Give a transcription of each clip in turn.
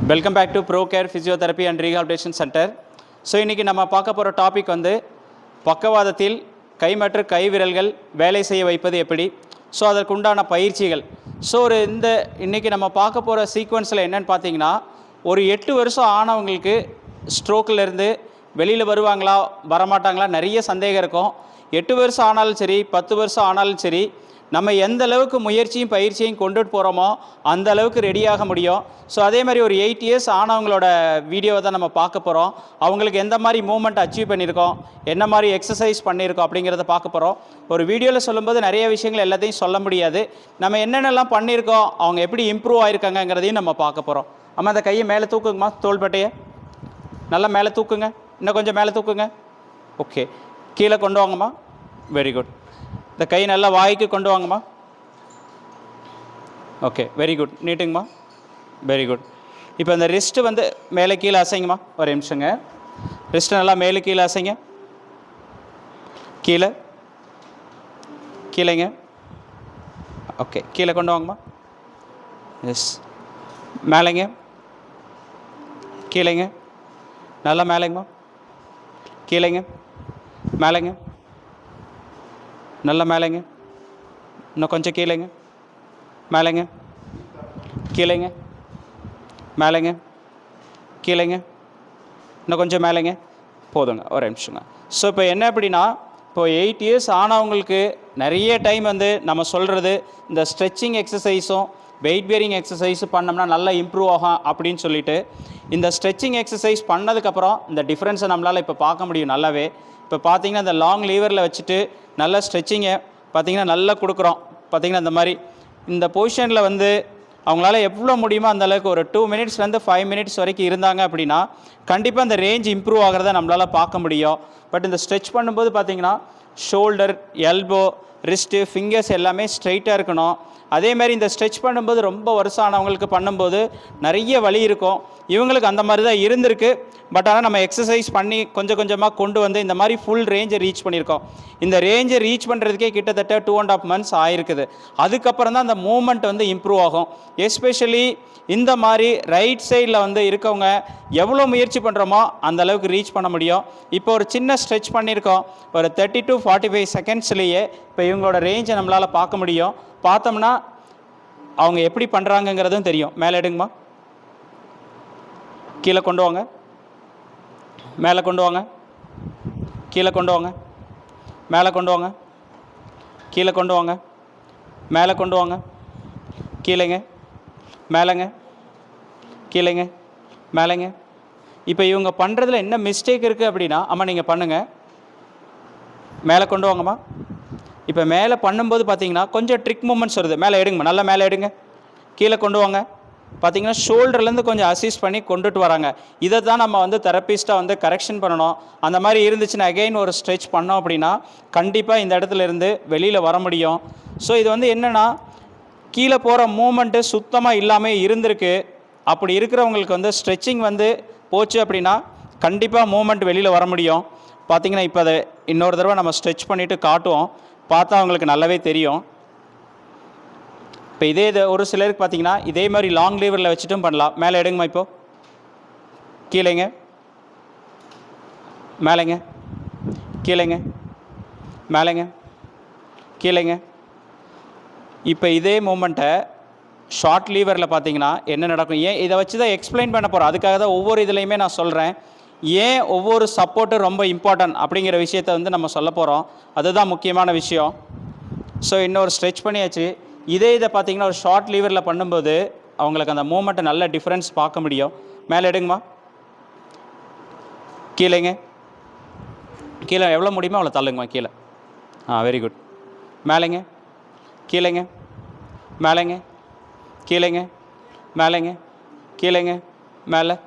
Welcome back to Pro Care physiotherapy and rehabilitation centre. So இன்றைக்கி நம்ம பார்க்க போகிற டாபிக் பக்கவாதத்தில் கை மற்றும் கை விரல்கள் வேலை செய்ய வைப்பது எப்படி, ஸோ அதற்கு உண்டான பயிற்சிகள். ஸோ இன்றைக்கி நம்ம பார்க்க போகிற சீக்வன்ஸில் என்னென்னு பார்த்தீங்கன்னா, ஒரு 8 வருஷம் ஆனவங்களுக்கு ஸ்ட்ரோக்கிலேருந்து வெளியில் வருவாங்களா வரமாட்டாங்களா நிறைய சந்தேகம் இருக்கும். 8 வருஷம் ஆனாலும் சரி 10 வருஷம் ஆனாலும் சரி, நம்ம எந்த அளவுக்கு முயற்சியும் பயிற்சியும் கொண்டுட்டு போகிறோமோ அந்த அளவுக்கு ரெடியாக முடியும். ஸோ அதே மாதிரி ஒரு 8 இயர்ஸ் ஆனவங்களோட வீடியோவை தான் நம்ம பார்க்க போகிறோம். அவங்களுக்கு எந்த மாதிரி மூவ்மெண்ட் அச்சீவ் பண்ணியிருக்கோம், என்ன மாதிரி எக்ஸசைஸ் பண்ணியிருக்கோம் அப்படிங்கிறத பார்க்க போகிறோம். ஒரு வீடியோவில் சொல்லும்போது நிறைய விஷயங்கள் எல்லாத்தையும் சொல்ல முடியாது. நம்ம என்னென்னலாம் பண்ணியிருக்கோம், அவங்க எப்படி இம்ப்ரூவ் ஆகிருக்காங்கங்கிறதையும் நம்ம பார்க்க போகிறோம். அம்மா அந்த கையை மேலே தூக்குங்கம்மா, தோள்பட்டையை நல்லா மேலே தூக்குங்க, இன்னும் கொஞ்சம் மேலே தூக்குங்க. ஓகே, கீழே கொண்டு வாங்கம்மா. Very good. இந்த கை நல்லா வாய்க்கு கொண்டு வாங்கம்மா. Okay, very good. நீட்டுங்கம்மா. Very good. இப்போ இந்த ரிஸ்ட்டு மேலே கீழே அசைங்கம்மா. ஒரு நிமிஷங்க. ரிஸ்ட்டு நல்லா மேலே கீழே அசைங்க. கீழே கீழேங்க. ஓகே, கீழே கொண்டு வாங்கம்மா. எஸ், மேலேங்க. கீழேங்க. நல்லா மேலேங்கம்மா. கீழேங்க. மேலேங்க. நல்லா மேலேங்க. இன்னும் கொஞ்சம் கீழேங்க. மேலேங்க. கீழேங்க. மேலேங்க. கீழேங்க. இன்னும் கொஞ்சம் மேலேங்க. போதுங்க, ஒரு நிமிஷங்க. ஸோ இப்போ என்ன அப்படின்னா, இப்போது 8 இயர்ஸ் ஆனவங்களுக்கு நிறைய டைம் நம்ம சொல்கிறது இந்த ஸ்ட்ரெச்சிங் எக்ஸசைஸும் வெயிட் பேரிங் எக்ஸசைஸும் பண்ணோம்னா நல்லா இம்ப்ரூவ் ஆகும் அப்படின்னு சொல்லிட்டு, இந்த ஸ்ட்ரெச்சிங் எக்ஸசைஸ் பண்ணதுக்கப்புறம் இந்த டிஃப்ரென்ஸை நம்மளால் இப்போ பார்க்க முடியும் நல்லாவே. இப்போ பார்த்தீங்கன்னா இந்த லாங் லீவரில் வச்சுட்டு நல்லா ஸ்ட்ரெச்சிங்கை பார்த்திங்கன்னா நல்லா கொடுக்குறோம். பார்த்திங்கன்னா இந்த மாதிரி இந்த பொசிஷனில் அவங்களால எவ்வளோ முடியுமோ அந்தளவுக்கு ஒரு 2 மினிட்ஸ்லேருந்து 5 மினிட்ஸ் வரைக்கும் இருந்தாங்க அப்படின்னா கண்டிப்பாக அந்த ரேஞ்ச் இம்ப்ரூவ் ஆகிறத நம்மளால் பார்க்க முடியும். பட் இந்த ஸ்ட்ரெச் பண்ணும்போது பார்த்திங்கன்னா ஷோல்டர், எல்போ, ரிஸ்ட்டு, ஃபிங்கர்ஸ் எல்லாமே ஸ்ட்ரைட்டாக இருக்கணும். அதேமாதிரி இந்த ஸ்ட்ரெச் பண்ணும்போது ரொம்ப வருஷமானவங்களுக்கு பண்ணும்போது நிறைய வலி இருக்கும். இவங்களுக்கு அந்த மாதிரி தான் இருந்திருக்கு. பட் ஆனால் நம்ம எக்ஸசைஸ் பண்ணி கொஞ்சம் கொஞ்சமாக கொண்டு இந்த மாதிரி ஃபுல் ரேஞ்சை ரீச் பண்ணியிருக்கோம். இந்த ரேஞ்சை ரீச் பண்ணுறதுக்கே கிட்டத்தட்ட 2.5 months ஆகிருக்குது. அதுக்கப்புறம் தான் அந்த மூமெண்ட் இம்ப்ரூவ் ஆகும். எஸ்பெஷலி இந்த மாதிரி ரைட் சைடில் இருக்கவங்க எவ்வளோ முயற்சி பண்ணுறோமோ அந்த அளவுக்கு ரீச் பண்ண முடியும். இப்போ ஒரு சின்ன ஸ்ட்ரெச் பண்ணியிருக்கோம், ஒரு 30 to 45 செகண்ட்ஸ்லேயே இப்போ இவங்களோட ரேஞ்சை நம்மளால் பார்க்க முடியும். பார்த்தோம்னா அவங்க எப்படி பண்ணுறாங்கங்கிறதும் தெரியும். மேலே எடுங்கம்மா. கீழே கொண்டு வாங்க. மேலே கொண்டு வாங்க. கீழே கொண்டு வாங்க. மேலே கொண்டு வாங்க. கீழே கொண்டு வாங்க. மேலே கொண்டு வாங்க. கீழேங்க. மேலேங்க. கீழேங்க. மேலேங்க. இப்போ இவங்க பண்ணுறதுல என்ன மிஸ்டேக் இருக்குது அப்படின்னா, அம்மா நீங்கள் பண்ணுங்கள். மேலே கொண்டு வாங்கம்மா. இப்போ மேலே பண்ணும்போது பார்த்தீங்கன்னா கொஞ்சம் ட்ரிக் மூமெண்ட்ஸ் வருது. மேலே எடுங்கம்மா, நல்லா மேலே எடுங்க. கீழே கொண்டு வாங்க. பார்த்திங்கன்னா ஷோல்டர்லேருந்து கொஞ்சம் அசிஸ்ட் பண்ணி கொண்டுட்டு வராங்க. இதை தான் நம்ம தெரப்பிஸ்ட்டாக கரெக்ஷன் பண்ணணும். அந்த மாதிரி இருந்துச்சுன்னா அகெயின் ஒரு ஸ்ட்ரெச் பண்ணோம் அப்படின்னா கண்டிப்பாக இந்த இடத்துல இருந்து வெளியில் வர முடியும். ஸோ இது என்னென்னா, கீழே போகிற மூமெண்ட்டு சுத்தமாக இல்லாமல் இருந்திருக்கு. அப்படி இருக்கிறவங்களுக்கு ஸ்ட்ரெச்சிங் போச்சு அப்படின்னா கண்டிப்பாக மூமெண்ட் வெளியில் வர முடியும். பார்த்திங்கன்னா இப்போ அதை இன்னொரு தடவை நம்ம ஸ்ட்ரெச் பண்ணிவிட்டு காட்டுவோம். பார்த்தா அவங்களுக்கு நல்லாவே தெரியும். இப்போ இதே ஒரு சிலருக்கு பார்த்திங்கன்னா இதே மாதிரி லாங் லீவரில் வச்சுட்டும் பண்ணலாம். மேலே எடுங்கம்மா. இப்போது கீழேங்க. மேலேங்க. கீழேங்க. மேலேங்க. கீழேங்க. இப்போ இதே மூமெண்ட்டை ஷார்ட் லீவரில் பார்த்திங்கன்னா என்ன நடக்கும், ஏன் இதை வச்சு தான் எக்ஸ்பிளைன் பண்ண போகிறோம். அதுக்காக தான் ஒவ்வொரு இதுலேயுமே நான் சொல்கிறேன், ஏன் ஒவ்வொரு சப்போர்ட்டும் ரொம்ப இம்பார்ட்டன்ட் அப்படிங்கிற விஷயத்தை நம்ம சொல்ல போகிறோம். அதுதான் முக்கியமான விஷயம். ஸோ இன்னொரு ஸ்ட்ரெச் பண்ணியாச்சு. இதை பார்த்திங்கன்னா ஒரு ஷார்ட் லீவரில் பண்ணும்போது அவங்களுக்கு அந்த மூமெண்ட்டை நல்ல டிஃப்ரென்ஸ் பார்க்க முடியும். மேலே எடுங்கம்மா. கீழேங்க. கீழே எவ்வளோ முடியுமோ அவ்வளோ தள்ளுங்கம்மா கீழே. Very good. மேலேங்க. கீழேங்க. மேலேங்க. கீழேங்க. மேலேங்க. கீழேங்க. மேலே.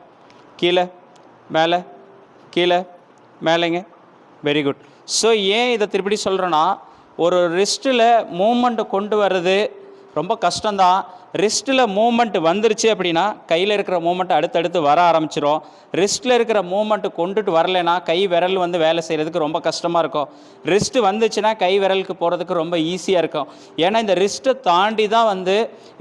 கீழே. மேலே. கீழே. மேலேங்க. Very good. ஸோ ஏன் இதை திருப்பி சொல்கிறேன்னா, ஒரு ரிஸ்ட்டில் மூமெண்ட்டை கொண்டு வர்றது ரொம்ப கஷ்டம்தான். ரிஸ்ட்டில் மூமெண்ட் வந்துருச்சு அப்படின்னா கையில் இருக்கிற மூமெண்ட் அடுத்தடுத்து வர ஆரம்பிச்சிடும். ரிஸ்ட்டில் இருக்கிற மூமெண்ட்டு கொண்டுட்டு வரலைன்னா கை விரல் வந்து வேலை செய்கிறதுக்கு ரொம்ப கஷ்டமாக இருக்கும். ரிஸ்ட்டு வந்துச்சுன்னா கை விரலுக்கு போகிறதுக்கு ரொம்ப ஈஸியாக இருக்கும். ஏன்னா இந்த ரிஸ்ட்டை தாண்டி தான் வந்து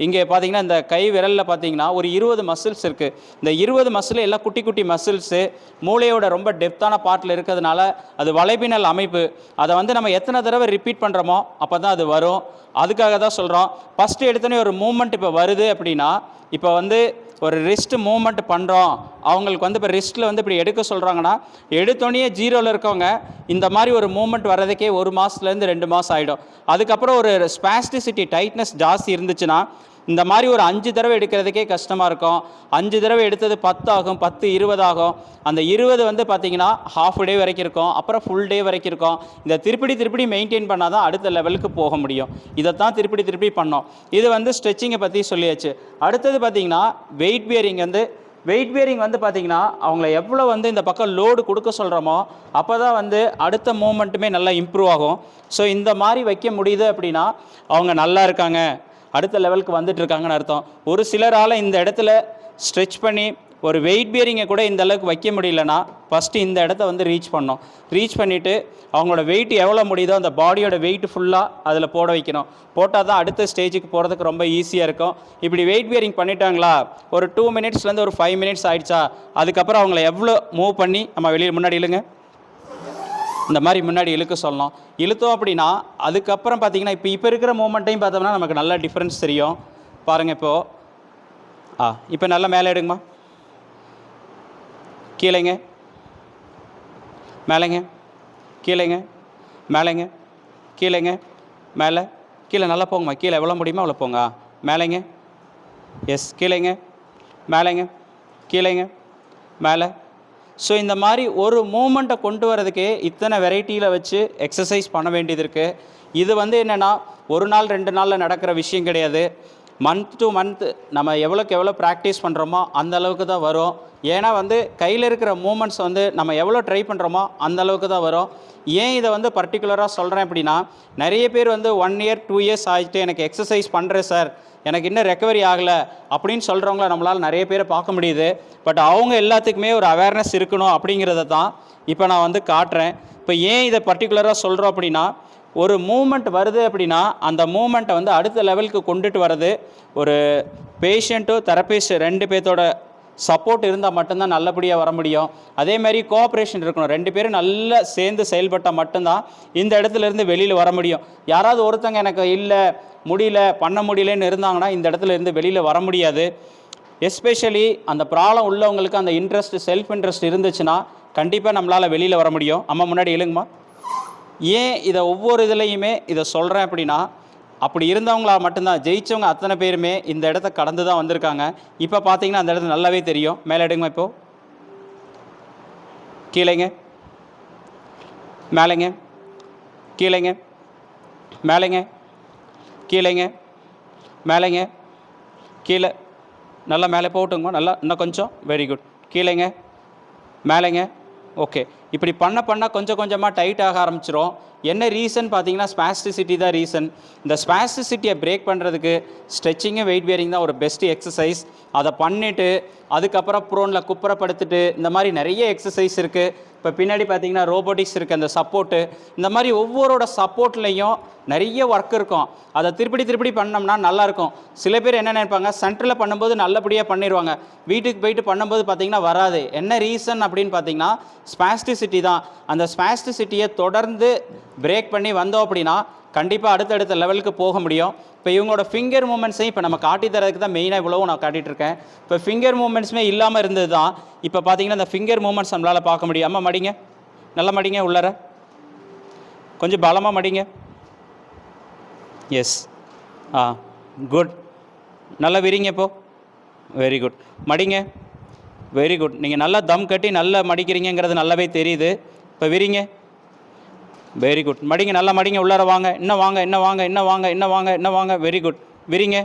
இங்கே பார்த்தீங்கன்னா இந்த கை விரலில் பார்த்தீங்கன்னா ஒரு 20 மசில்ஸ் இருக்குது. இந்த 20 மசில் எல்லாம் குட்டி குட்டி மசில்ஸு மூளையோட ரொம்ப டெப்த்தான பார்ட்டில் இருக்கிறதுனால அது வலைப்பின்னல் அமைப்பு. அதை வந்து நம்ம எத்தனை தடவை ரிப்பீட் பண்ணுறோமோ அப்போ தான் அது வரும். அதுக்காக தான் சொல்கிறோம். ஃபஸ்ட்டு எடுத்தோன்னே ஒரு மூமெண்ட் இப்போ வருது அப்படின்னா, இப்போ வந்து ஒரு ரிஸ்ட் மூமெண்ட் பண்ணுறோம், அவங்களுக்கு வந்து இப்போ ரிஸ்ட்டில் வந்து இப்படி எடுக்க சொல்கிறாங்கன்னா, எடுத்தோடனே 0ல் இருக்கவங்க இந்த மாதிரி ஒரு மூமெண்ட் வர்றதுக்கே 1 மாதத்துலேருந்து 2 மாதம் ஆகிடும். அதுக்கப்புறம் ஒரு ஸ்பாஸ்டிசிட்டி டைட்னஸ் ஜாஸ்தி இருந்துச்சுன்னா இந்த மாதிரி ஒரு 5 தடவை எடுக்கிறதுக்கே கஷ்டமாக இருக்கும். 5 தடவை எடுத்தது 10 ஆகும், 10 20 ஆகும். அந்த 20 வந்து பார்த்திங்கன்னா ஹாஃப் டே வரைக்கும் இருக்கும், அப்புறம் ஃபுல் டே வரைக்கும் இருக்கும். இந்த திருப்பி மெயின்டைன் பண்ணால் தான் அடுத்த லெவலுக்கு போக முடியும். இதைத்தான் திருப்பி பண்ணோம். இது வந்து ஸ்ட்ரெச்சிங்கை பற்றி சொல்லியாச்சு. அடுத்தது பார்த்திங்கன்னா வெயிட் பியரிங் வந்து பார்த்திங்கன்னா அவங்கள எவ்வளோ வந்து இந்த பக்கம் லோடு கொடுக்க சொல்கிறோமோ அப்போ தான் வந்து அடுத்த மூமெண்ட்டுமே நல்லா இம்ப்ரூவ் ஆகும். ஸோ இந்த மாதிரி வைக்க முடியுது அப்படின்னா அவங்க நல்லா இருக்காங்க, அடுத்த லெவலுக்கு வந்துட்டுருக்காங்கன்னு அர்த்தம். ஒரு சிலரால் இந்த இடத்துல ஸ்ட்ரெச் பண்ணி ஒரு வெயிட் பியரிங்கை கூட இந்த அளவுக்கு வைக்க முடியலன்னா ஃபஸ்ட்டு இந்த இடத்த வந்து ரீச் பண்ணிவிட்டு அவங்களோட வெயிட் எவ்வளோ முடியுதோ அந்த பாடியோட வெயிட் ஃபுல்லாக அதில் போட வைக்கணும். போட்டால் தான் அடுத்த ஸ்டேஜுக்கு போகிறதுக்கு ரொம்ப ஈஸியாக இருக்கும். இப்படி வெயிட் பியரிங் பண்ணிட்டாங்களா, ஒரு 2 மினிட்ஸ்லேருந்து ஒரு 5 மினிட்ஸ் ஆகிடுச்சா, அதுக்கப்புறம் அவங்கள எவ்வளோ மூவ் பண்ணி நம்ம வெளியில் முன்னாடி இழுங்க, இந்த மாதிரி முன்னாடி இழுக்க சொல்லணும். இழுத்தோம் அப்படின்னா அதுக்கப்புறம் பார்த்திங்கன்னா இப்போ இருக்கிற மூமெண்ட்டையும் பார்த்தோம்னா நமக்கு நல்ல டிஃப்ரென்ஸ் தெரியும். பாருங்கள் இப்போ நல்லா மேலே எடுங்கம்மா, கீழேங்க, மேலேங்க, கீழேங்க, மேலேங்க, கீழேங்க, மேலே, கீழே நல்லா போங்கம்மா, கீழே எவ்வளோ முடியுமோ அவ்வளோ போங்க. மேலேங்க, எஸ், கீழேங்க, மேலேங்க, கீழேங்க, மேலே. ஸோ இந்த மாதிரி ஒரு மூமெண்ட்டை கொண்டு வரதுக்கே இத்தனை வெரைட்டியில் வச்சு எக்ஸசைஸ் பண்ண வேண்டியது இருக்குது. இது வந்து என்னென்னா 1 நாள் 2 நாளில் நடக்கிற விஷயம் கிடையாது. மந்த் டு மந்த் நம்ம எவ்வளோக்கு எவ்வளோ ப்ராக்டிஸ் பண்ணுறோமோ அந்த அளவுக்கு தான் வரும். ஏன்னா வந்து கையில் இருக்கிற மூமெண்ட்ஸ் வந்து நம்ம எவ்வளோ ட்ரை பண்ணுறோமோ அந்த அளவுக்கு தான் வரும். ஏன் இதை வந்து பர்டிகுலராக சொல்கிறேன் அப்படின்னா, நிறைய பேர் வந்து 1 இயர் 2 இயர்ஸ் ஆகிட்டு எனக்கு எக்ஸசைஸ் பண்ணுறேன் சார், எனக்கு இன்னும் ரெக்கவரி ஆகலை அப்படின்னு சொல்கிறவங்கள நம்மளால் நிறைய பேரை பார்க்க முடியுது. பட் அவங்க எல்லாத்துக்குமே ஒரு அவேர்னஸ் இருக்கணும் அப்படிங்கிறத தான் இப்போ நான் வந்து காட்டுறேன். இப்போ ஏன் இதை பர்டிகுலராக சொல்கிறோம் அப்படின்னா, ஒரு மூமெண்ட் வருது அப்படின்னா அந்த மூமெண்ட்டை வந்து அடுத்த லெவலுக்கு கொண்டுட்டு வர்றது ஒரு பேஷண்ட்டோ தெரபிஸ்ட் 2 பேர்த்தோட சப்போர்ட் இருந்தால் மட்டும்தான் நல்லபடியாக வர முடியும். அதேமாதிரி கோஆப்ரேஷன் இருக்கணும். 2 பேரும் நல்லா சேர்ந்து செயல்பட்டால் மட்டும்தான் இந்த இடத்துலேருந்து வெளியில் வர முடியும். யாராவது ஒருத்தங்க எனக்கு இல்லை முடியல பண்ண முடியலன்னு இருந்தாங்கன்னா இந்த இடத்துல இருந்து வெளியில் வர முடியாது. எஸ்பெஷலி அந்த ப்ராப்ளம் உள்ளவங்களுக்கு அந்த செல்ஃப் இன்ட்ரெஸ்ட் இருந்துச்சுன்னா கண்டிப்பாக நம்மளால் வெளியில் வர முடியும். அம்மா முன்னாடி எழுங்கம்மா. ஏன் இதை ஒவ்வொரு இதுலேயுமே இதை சொல்கிறேன் அப்படின்னா, அப்படி இருந்தவங்களா மட்டும்தான் ஜெயித்தவங்க அத்தனை பேருமே இந்த இடத்த கடந்து தான் வந்திருக்காங்க. இப்போ பார்த்தீங்கன்னா அந்த இடத்துல நல்லாவே தெரியும். மேலே எடுங்கம்மா, இப்போது கீழேங்க, மேலேங்க, கீழேங்க, மேலேங்க, கீழேங்க, மேலேங்க, கீழே, நல்லா மேலே போட்டுங்கம்மா, நல்லா இன்னும் கொஞ்சம், வெரி குட், கீழேங்க, மேலேங்க. ஓகே, இப்படி பண்ண கொஞ்சம் கொஞ்சமாக டைட் ஆக ஆரம்பிச்சிடும். என்ன ரீசன் பார்த்தீங்கன்னா ஸ்பாஸ்டிசிட்டி தான் ரீசன். இந்த ஸ்பாஸ்டிசிட்டியை பிரேக் பண்ணுறதுக்கு ஸ்ட்ரெச்சிங்கு வெயிட் பியரிங் தான் ஒரு பெஸ்ட்டு எக்ஸசைஸ். அதை பண்ணிவிட்டு அதுக்கப்புறம் ப்ரோனில் குப்புறப்படுத்திட்டு இந்த மாதிரி நிறைய எக்ஸசைஸ் இருக்குது. இப்போ பின்னாடி பார்த்தீங்கன்னா ரோபோட்டிக்ஸ் இருக்குது, அந்த சப்போர்ட்டு, இந்த மாதிரி ஒவ்வொருட சப்போர்ட்லேயும் நிறைய ஒர்க் இருக்கும். அதை திருப்பி பண்ணோம்னா நல்லாயிருக்கும். சில பேர் என்ன நினைப்பாங்க, சென்டரில் பண்ணும்போது நல்லபடியாக பண்ணிடுவாங்க, வீட்டுக்கு போயிட்டு பண்ணும்போது பார்த்திங்கன்னா வராது. என்ன ரீசன் அப்படின்னு பார்த்தீங்கன்னா ஸ்பாஸ்டிசிட்டி தான். அந்த ஸ்பாஸ்டிசிட்டியை தொடர்ந்து பிரேக் பண்ணி வந்தோம் அப்படின்னா கண்டிப்பாக அடுத்தடுத்த லெவலுக்கு போக முடியும். இப்போ இவங்களோட ஃபிங்கர் மூமெண்ட்ஸையும் இப்போ நம்ம காட்டி தரதுக்கு தான் மெயினாக இவ்வளவும் நான் காட்டிகிட்ருக்கேன். இப்போ ஃபிங்கர் மூமெண்ட்ஸுமே இல்லாமல் இருந்தது தான். இப்போ பார்த்தீங்கன்னா இந்த ஃபிங்கர் மூமெண்ட்ஸ் நம்மளால் பார்க்க முடியும். அம்மா மடிங்க, நல்லா மடிங்க, உள்ளர கொஞ்சம் பலமாக மடிங்க. எஸ், குட், நல்லா விரிங்க. இப்போது வெரி குட், மடிங்க, வெரி குட். நீங்கள் நல்லா தம் கட்டி நல்லா மடிக்கிறீங்கிறது நல்லாவே தெரியுது. இப்போ விரிங்க, வெரி குட், மடிங்க, நல்லா மடிங்க, உள்ளார வாங்க, இன்னும் வாங்க, இன்னும் வாங்க, இன்னும் வாங்க, இன்னும் வாங்க, இன்னும் வாங்க, வெரி குட், விரிங்க,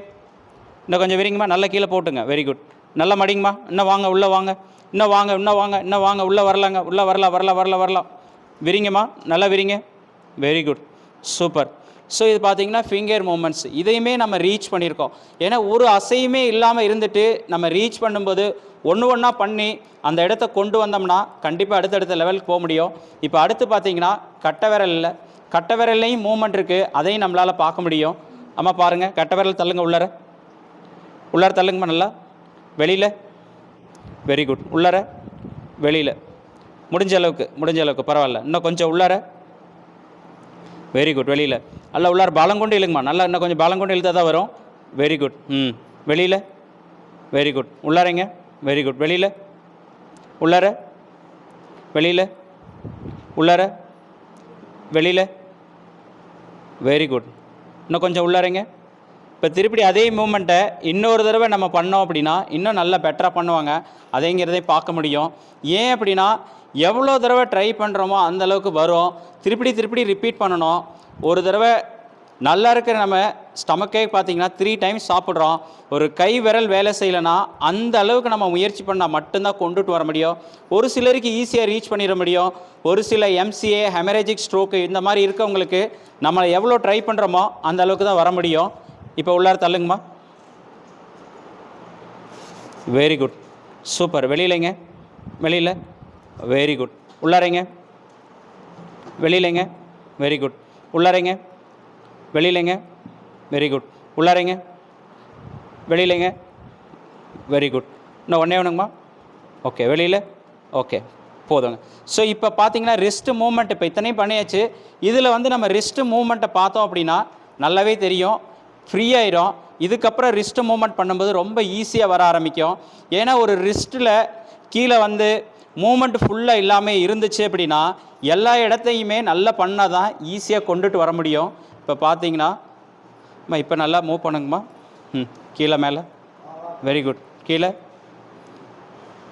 இன்னும் கொஞ்சம் விரிங்கம்மா, நல்லா கீழே போட்டுங்க, வெரி குட், நல்லா மடிங்கம்மா, இன்னும் வாங்க, உள்ளே வாங்க, இன்னும் வாங்க, இன்னும் வாங்க, இன்னும் வாங்க, உள்ளே வரலாங்க, உள்ளே வரலாம், விரிங்கம்மா, நல்லா விரிங்க, வெரி குட், சூப்பர். ஸோ இது பார்த்திங்கன்னா ஃபிங்கர் மூமெண்ட்ஸ், இதையுமே நம்ம ரீச் பண்ணியிருக்கோம். ஏன்னா ஒரு அசையுமே இல்லாமல் இருந்துட்டு நம்ம ரீச் பண்ணும்போது ஒன்று ஒன்றா பண்ணி அந்த இடத்த கொண்டு வந்தோம்னா கண்டிப்பாக அடுத்தடுத்த லெவலுக்கு போக முடியும். இப்போ அடுத்து பார்த்திங்கன்னா கட்டை விரல்லையும் மூமெண்ட் இருக்குது, அதையும் நம்மளால் பார்க்க முடியும். அம்மா பாருங்கள், கட்டை விரல் தள்ளுங்க, உள்ளார தள்ளுங்கம்மா, நல்லா வெளியில், வெரி குட், உள்ளார வெளியில், முடிஞ்ச அளவுக்கு பரவாயில்ல, இன்னும் கொஞ்சம் உள்ளார, வெரி குட், வெளியில், நல்லா உள்ளார பலம் கொண்டு இழுங்கம்மா, நல்லா இன்னும் கொஞ்சம் பலம் கொண்டு இழுத்தா தான் வரும். வெரி குட், வெளியில், வெரி குட், உள்ளாரங்க, வெரி குட், வெளியில், உள்ளார, வெளியில், உள்ளார, வெளியில், வெரி குட், இன்னும் கொஞ்சம் உள்ளாரங்க. இப்போ திருப்பி அதே மூமெண்ட்டை இன்னொரு தடவை நம்ம பண்ணோம் அப்படின்னா இன்னும் நல்லா பெட்டராக பண்ணுவாங்க, அதேங்கிறதையும் பார்க்க முடியும். ஏன் அப்படின்னா எவ்வளோ தடவை ட்ரை பண்ணுறோமோ அந்தளவுக்கு வரும். திருப்பி ரிப்பீட் பண்ணணும். ஒரு தடவை நல்லா இருக்கிற நம்ம ஸ்டமக்கே பார்த்திங்கன்னா 3 டைம்ஸ் சாப்பிட்றோம், ஒரு கை விரல் வேலை செய்யலைன்னா அந்த அளவுக்கு நம்ம முயற்சி பண்ணால் மட்டும்தான் கொண்டுட்டு வர முடியும். ஒரு சிலருக்கு ஈஸியாக ரீச் பண்ணிட முடியும். ஒரு சில MCA, ஹெமரேஜிக் ஸ்ட்ரோக்கு இந்த மாதிரி இருக்கவங்களுக்கு நம்ம எவ்வளோ ட்ரை பண்ணுறோமோ அந்த அளவுக்கு தான் வர முடியும். இப்போ உள்ளார தள்ளுங்கம்மா, வெரி குட், சூப்பர், வெளியிலைங்க, வெளியில், வெரி குட், உள்ளாரைங்க, வெளியிலைங்க, வெரி குட், உள்ளாரைங்க, வெளியிலைங்க, வெரி குட், உள்ளாரைங்க, வெளியிலைங்க, வெரி குட், இன்னும் ஒன்றே ஒன்றுங்கம்மா, ஓகே, வெளியில், ஓகே, போதுங்க. ஸோ இப்போ பார்த்தீங்கன்னா ரிஸ்ட் மூமெண்ட் இப்போ இத்தனையும் பண்ணியாச்சு. இதில் வந்து நம்ம ரிஸ்ட் மூமெண்ட்டை பார்த்தோம் அப்படின்னா நல்லாவே தெரியும், ஃப்ரீ ஆயிரும். இதுக்கப்புறம் ரிஸ்ட் மூமெண்ட் பண்ணும்போது ரொம்ப ஈஸியாக வர ஆரம்பிக்கும். ஏன்னா ஒரு ரிஸ்ட்டில் கீழே வந்து மூமெண்ட் ஃபுல்லாக இல்லாமல் இருந்துச்சு அப்படின்னா எல்லா இடத்தையுமே நல்லா பண்ணால் தான் ஈஸியாக கொண்டுட்டு வர முடியும். இப்போ பார்த்தீங்கன்னா இப்போ நல்லா மூவ் பண்ணுங்கம்மா, கீழே மேலே, வெரி குட், கீழே,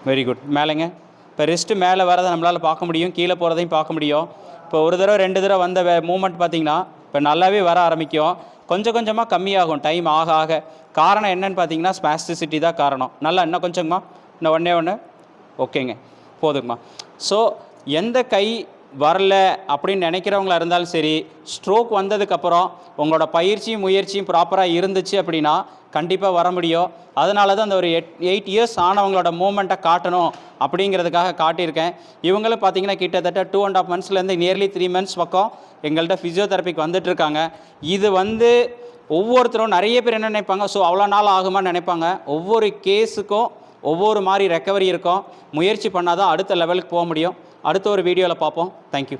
வெரி குட், மேலேங்க. இப்போ ரிஸ்ட்டு மேலே வரதை நம்மளால் பார்க்க முடியும், கீழே போகிறதையும் பார்க்க முடியும். இப்போ ஒரு தடவை 2 தடவை வந்த மூமெண்ட் பார்த்திங்கன்னா இப்போ நல்லாவே வர ஆரம்பிக்கும். கொஞ்சம் கொஞ்சமாக கம்மியாகும் டைம் ஆக ஆக. காரணம் என்னன்னு பார்த்தீங்கன்னா ஸ்பாஸ்டிசிட்டி தான் காரணம். நல்லா இன்னும் கொஞ்சங்கம்மா, இன்னும் ஒன்று, ஓகேங்க, போதுங்கம்மா. ஸோ எந்த கை வரல அப்படின்னு நினைக்கிறவங்களா இருந்தாலும் சரி, ஸ்ட்ரோக் வந்ததுக்கப்புறம் உங்களோட பயிற்சியும் முயற்சியும் ப்ராப்பராக இருந்துச்சு அப்படின்னா கண்டிப்பாக வர முடியும். அதனால தான் அந்த ஒரு 8 இயர்ஸ் ஆனவங்களோட மூமெண்ட்டை காட்டணும் அப்படிங்கிறதுக்காக காட்டியிருக்கேன். இவங்களும் பார்த்தீங்கன்னா கிட்டத்தட்ட 2.5 monthsலேருந்து நியர்லி 3 months பக்கம் எங்கள்கிட்ட ஃபிசியோதெரப்பிக்கு வந்துட்டுருக்காங்க. இது வந்து ஒவ்வொருத்தரும் நிறைய பேர் என்ன நினைப்பாங்க, ஸோ அவ்வளோ நாள் ஆகுமான்னு நினைப்பாங்க. ஒவ்வொரு கேஸுக்கும் ஒவ்வொரு மாதிரி ரெக்கவரி இருக்கும். முயற்சி பண்ணால் தான் அடுத்த லெவலுக்கு போக முடியும். அடுத்த ஒரு வீடியோவில் பார்ப்போம். தேங்க்யூ.